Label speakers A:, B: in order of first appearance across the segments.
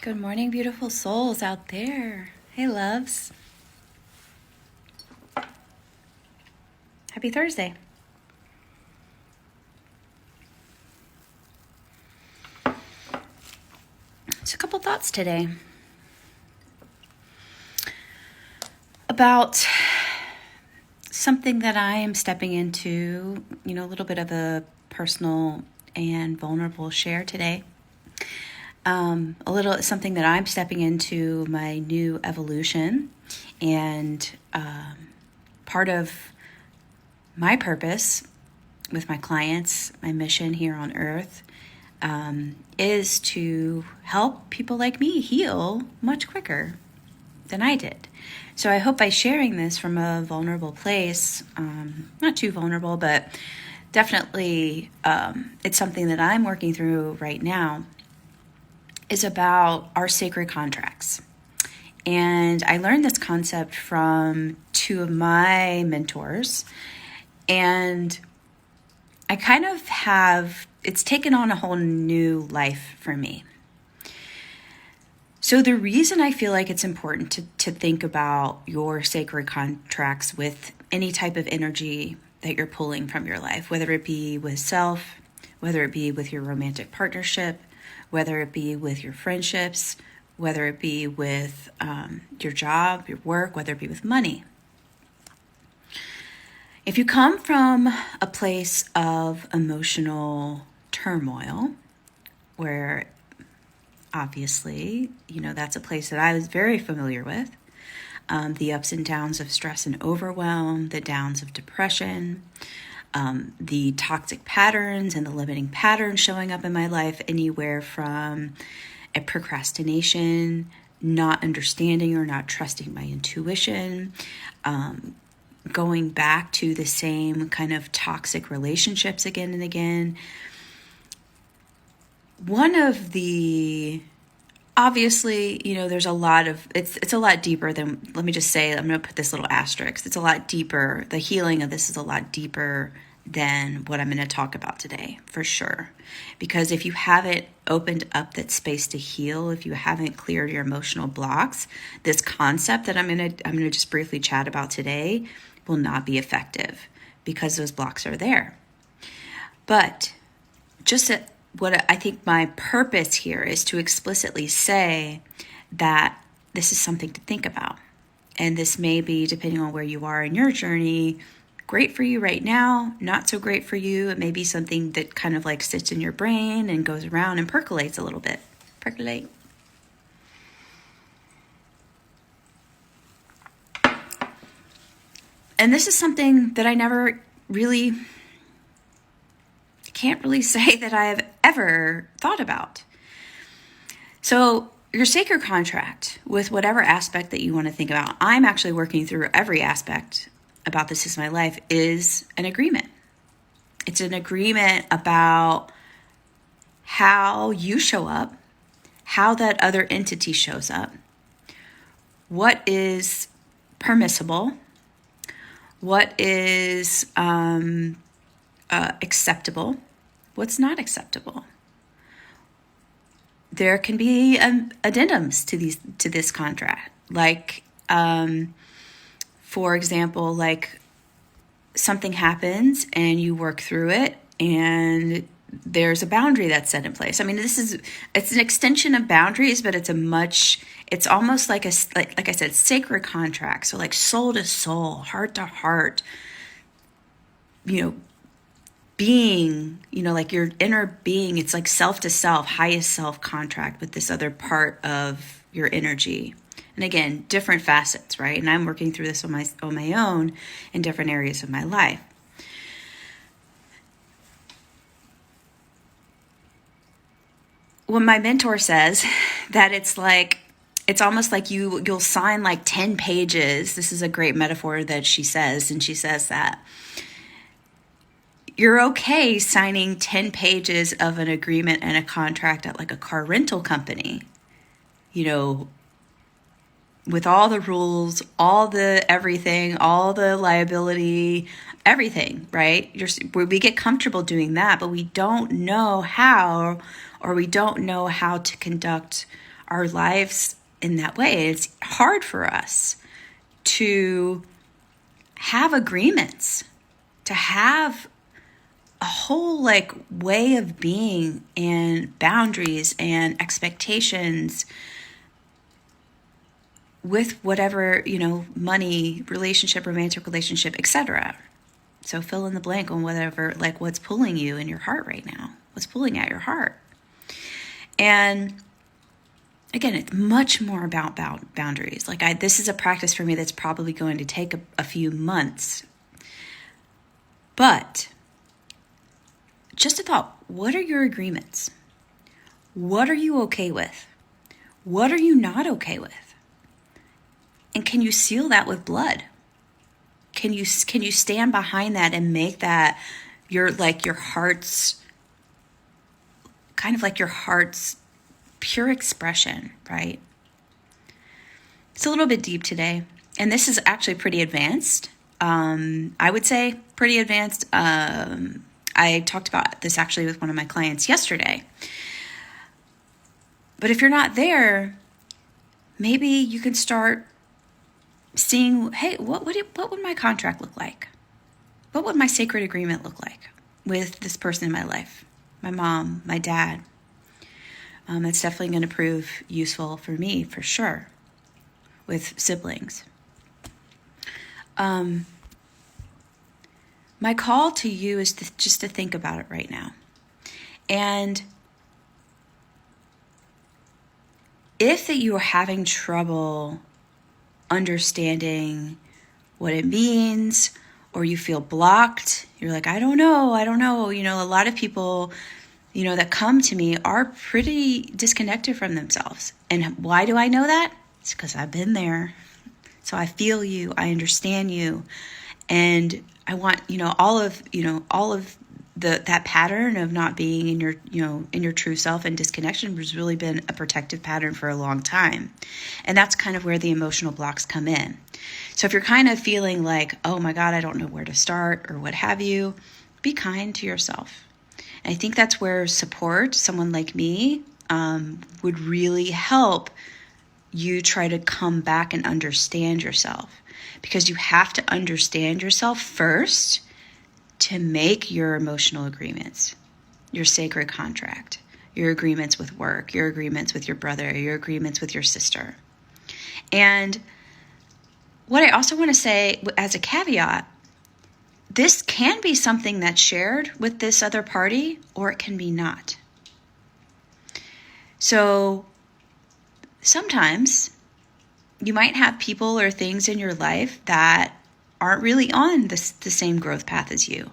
A: Good morning, beautiful souls out there. Hey, loves. Happy Thursday. Just a couple thoughts today about something that I am stepping into, a little bit of a personal and vulnerable share today. Something that I'm stepping into my new evolution, and part of my purpose with my clients, my mission here on earth, is to help people like me heal much quicker than I did. So I hope by sharing this from a vulnerable place, not too vulnerable, but definitely it's something that I'm working through right now, is about our sacred contracts. And I learned this concept from two of my mentors, and I kind of it's taken on a whole new life for me. So the reason I feel like it's important to think about your sacred contracts with any type of energy that you're pulling from your life, whether it be with self, whether it be with your romantic partnership, whether it be with your friendships, whether it be with your job, your work, whether it be with money. If you come from a place of emotional turmoil, where obviously, that's a place that I was very familiar with, the ups and downs of stress and overwhelm, the downs of depression, the toxic patterns and the limiting patterns showing up in my life, anywhere from a procrastination, not understanding or not trusting my intuition, going back to the same kind of toxic relationships again and again. One of the, obviously, there's a lot of, it's a lot deeper than, let me just say, I'm going to put this little asterisk. It's a lot deeper. The healing of this is a lot deeper than what I'm going to talk about today, for sure. Because if you haven't opened up that space to heal, if you haven't cleared your emotional blocks, this concept that I'm going to just briefly chat about today will not be effective, because those blocks are there. But just what I think my purpose here is to explicitly say that this is something to think about. And this may be, depending on where you are in your journey, great for you right now, not so great for you. It may be something that kind of like sits in your brain and goes around and percolates a little bit. Percolate. And this is something that I can't really say that I have ever thought about. So your sacred contract, with whatever aspect that you want to think about, I'm actually working through every aspect about this is my life, is an agreement. It's an agreement about how you show up, how that other entity shows up, what is permissible, what is acceptable, what's not acceptable. There can be addendums to this contract, like for example, like something happens and you work through it, and there's a boundary that's set in place. I mean, it's an extension of boundaries, but it's almost like like I said, sacred contract. So like soul to soul, heart to heart, being, like your inner being. It's like self to self, highest self contract with this other part of your energy. And again, different facets, right? And I'm working through this on my own in different areas of my life. When my mentor says that it's almost like you'll sign like 10 pages. This is a great metaphor that she says, and she says that you're okay signing 10 pages of an agreement and a contract at like a car rental company, with all the rules, all the everything, all the liability, everything, right? We get comfortable doing that, but we don't know how, or we don't know how to conduct our lives in that way. It's hard for us to have agreements, to have a whole way of being and boundaries and expectations with whatever, money, relationship, romantic relationship, etc. So fill in the blank on whatever, what's pulling you in your heart right now, what's pulling at your heart. And again, it's much more about boundaries. This is a practice for me that's probably going to take a few months. But just a thought, what are your agreements? What are you okay with? What are you not okay with? And can you seal that with blood? Can you stand behind that and make that your heart's kind of your heart's pure expression, right? It's a little bit deep today, and this is actually pretty advanced. I would say pretty advanced. I talked about this actually with one of my clients yesterday. But if you're not there, maybe you can start seeing, hey, what would my contract look like? What would my sacred agreement look like with this person in my life? My mom, my dad. It's definitely going to prove useful for me, for sure, with siblings. My call to you is just to think about it right now. And if that you are having trouble understanding what it means, or you feel blocked, you're like, I don't know. A lot of people, that come to me are pretty disconnected from themselves. And why do I know that? It's because I've been there. So I feel you, I understand you. And I want, all of that pattern of not being in your true self and disconnection has really been a protective pattern for a long time. And that's kind of where the emotional blocks come in. So if you're kind of feeling like, oh my God, I don't know where to start or what have you, be kind to yourself. And I think that's where support, someone like me, would really help you try to come back and understand yourself. Because you have to understand yourself first to make your emotional agreements, your sacred contract, your agreements with work, your agreements with your brother, your agreements with your sister. And what I also want to say as a caveat, this can be something that's shared with this other party, or it can be not. So sometimes you might have people or things in your life that aren't really on the same growth path as you,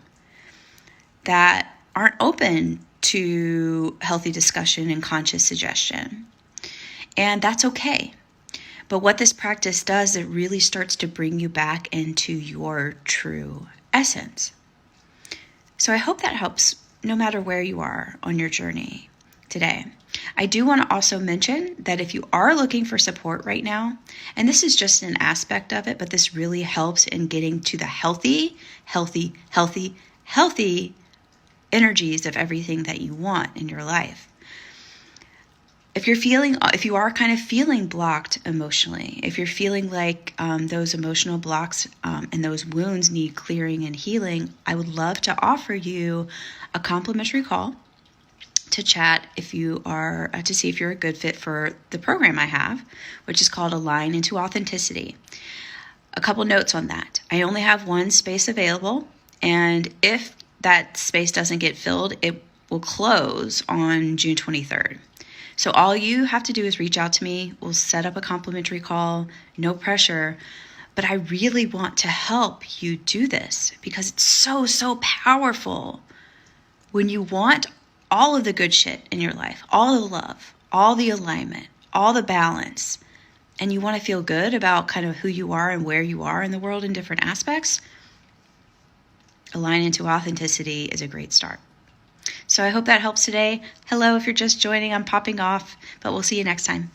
A: that aren't open to healthy discussion and conscious suggestion. And that's okay. But what this practice does, it really starts to bring you back into your true essence. So I hope that helps no matter where you are on your journey today. I do want to also mention that if you are looking for support right now, and this is just an aspect of it, but this really helps in getting to the healthy energies of everything that you want in your life. If you are kind of feeling blocked emotionally, if you're feeling like those emotional blocks and those wounds need clearing and healing, I would love to offer you a complimentary call to chat if you are to see if you're a good fit for the program I have, which is called Align into Authenticity. A couple notes on that. I only have one space available, and if that space doesn't get filled, it will close on June 23rd. So all you have to do is reach out to me. We'll set up a complimentary call, no pressure. But I really want to help you do this because it's so powerful when you want all of the good shit in your life, all the love, all the alignment, all the balance, and you want to feel good about kind of who you are and where you are in the world in different aspects. Align into Authenticity is a great start. So I hope that helps today. Hello, if you're just joining, I'm popping off, but we'll see you next time.